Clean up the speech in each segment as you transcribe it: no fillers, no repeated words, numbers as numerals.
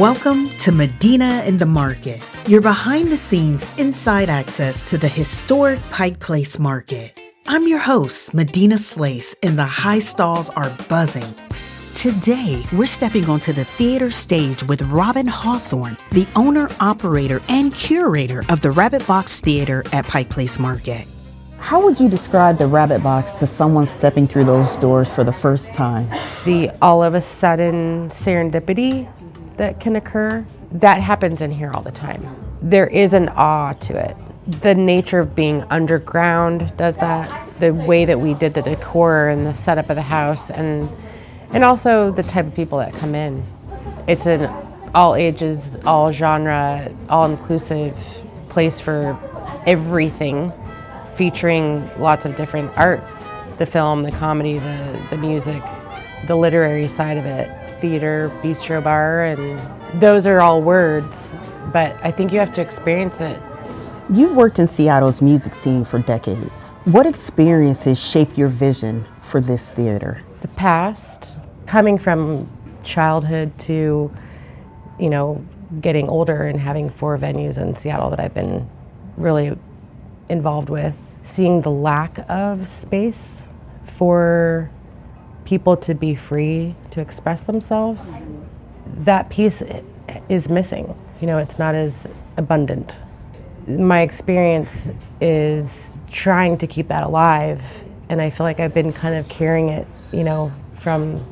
Welcome to Madinah in the Market, your behind-the-scenes inside access to the historic Pike Place Market. I'm your host, Madinah Slaise, and the high stalls are buzzing. Today, we're stepping onto the theater stage with Robynne Hawthorne, the owner, operator, and curator of the Rabbit Box Theater at Pike Place Market. How would you describe the Rabbit Box to someone stepping through those doors for the first time? The all of a sudden serendipity that can occur, that happens in here all the time. There is an awe to it. The nature of being underground does that. The way that we did the decor and the setup of the house, and also the type of people that come in. It's an all ages, all genre, all inclusive place for everything, featuring lots of different art, the film, the comedy, the music, the literary side of it, theater, bistro bar, and those are all words, but I think you have to experience it. You've worked in Seattle's music scene for decades. What experiences shaped your vision for this theater? The past, coming from childhood to, getting older and having 4 venues in Seattle that I've been really involved with, seeing the lack of space for people to be free to express themselves, that piece is missing. It's not as abundant. My experience is trying to keep that alive, and I feel like I've been kind of carrying it, from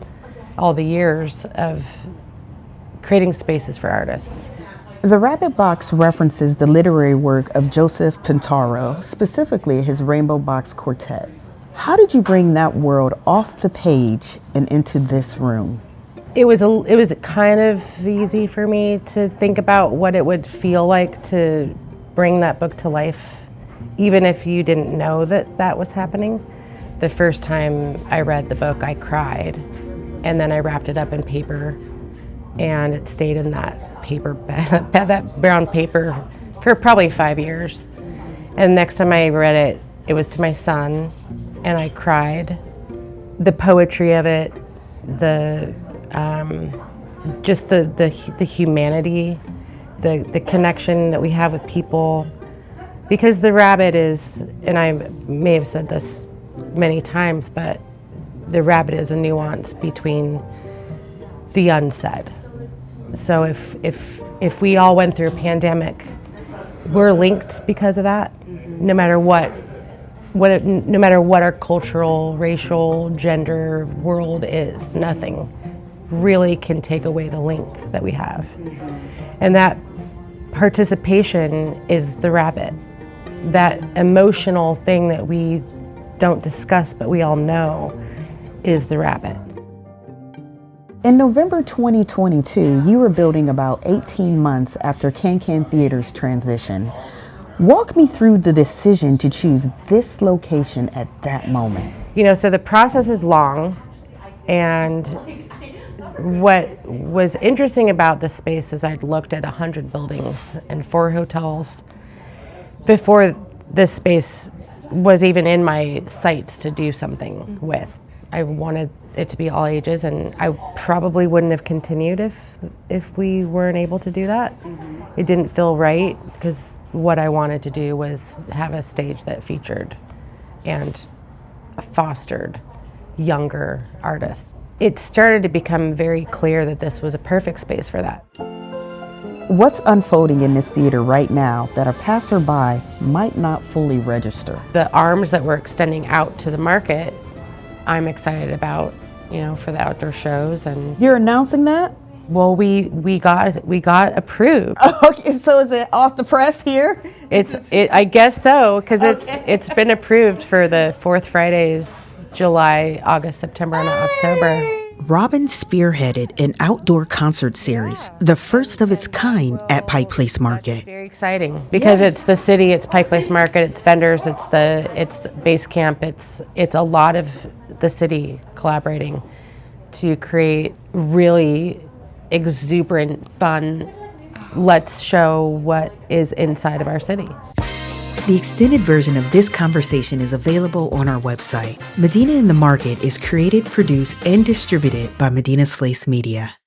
all the years of creating spaces for artists. The Rabbit Box references the literary work of Joseph Pintauro, specifically his Rainbow Box Quartet. How did you bring that world off the page and into this room? It was kind of easy for me to think about what it would feel like to bring that book to life, even if you didn't know that was happening. The first time I read the book, I cried, and then I wrapped it up in paper, and it stayed in that paper bag, that brown paper, for probably 5 years. And next time I read it, it was to my son, and I cried. The poetry of it, just the humanity, the connection that we have with people, because the rabbit is, and I may have said this many times, but the rabbit is a nuance between the unsaid. So if we all went through a pandemic, we're linked because of that, no matter what our cultural, racial, gender world is. Nothing really can take away the link that we have. And that participation is the rabbit, that emotional thing that we don't discuss but we all know is the rabbit. In November 2022, you were building about 18 months after Can-Can Theater's transition. Walk me through the decision to choose this location at that moment. So the process is long, and what was interesting about this space is I'd looked at 100 buildings and 4 hotels before this space was even in my sights to do something with. I wanted it to be all ages, and I probably wouldn't have continued if we weren't able to do that. It didn't feel right, because what I wanted to do was have a stage that featured and fostered younger artists. It started to become very clear that this was a perfect space for that. What's unfolding in this theater right now that a passerby might not fully register? The arms that we're extending out to the market, I'm excited about, for the outdoor shows. And you're announcing that? Well, we got approved. Okay, so is it off the press here? I guess so, because it's been approved for the 4th Fridays, July, August, September, and October. Robynne spearheaded an outdoor concert series, the first of its kind at Pike Place Market. It's very exciting because It's the city, it's Pike Place Market, it's vendors, it's base camp, it's a lot of the city collaborating to create really exuberant, fun, let's show what is inside of our city. The extended version of this conversation is available on our website. Madinah in the Market is created, produced, and distributed by Madinah Slaise Media.